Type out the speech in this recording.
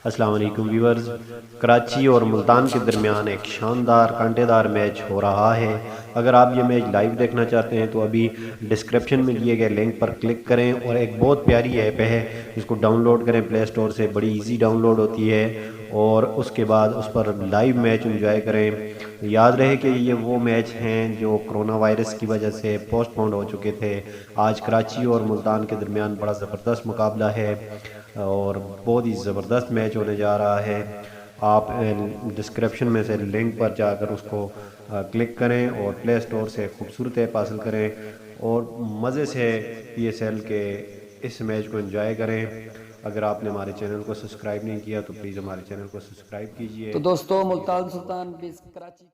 السلام علیکم ویورز، کراچی اور ملتان کے درمیان ایک شاندار کانٹے دار میچ ہو رہا ہے۔ اگر آپ یہ میچ لائیو دیکھنا چاہتے ہیں تو ابھی ڈسکرپشن میں دیے گئے لنک پر کلک کریں، اور ایک بہت پیاری ایپ ہے جس کو ڈاؤن لوڈ کریں پلے اسٹور سے، بڑی ایزی ڈاؤن لوڈ ہوتی ہے، اور اس کے بعد اس پر لائیو میچ انجوائے کریں۔ یاد رہے کہ یہ وہ میچ ہیں جو کرونا وائرس کی وجہ سے پوسٹ پونڈ ہو چکے تھے۔ آج کراچی اور ملتان کے درمیان بڑا زبردست مقابلہ ہے اور بہت ہی زبردست میچ ہونے جا رہا ہے۔ آپ ڈسکرپشن میں سے لنک پر جا کر اس کو کلک کریں اور پلے اسٹور سے خوبصورت ایپ حاصل کریں اور مزے سے پی ایس ایل کے اس میچ کو انجوائے کریں۔ اگر آپ نے ہمارے چینل کو سبسکرائب نہیں کیا تو پلیز ہمارے چینل کو سبسکرائب تو کیجئے۔ دوستو ملتان سلطان بھی کراچی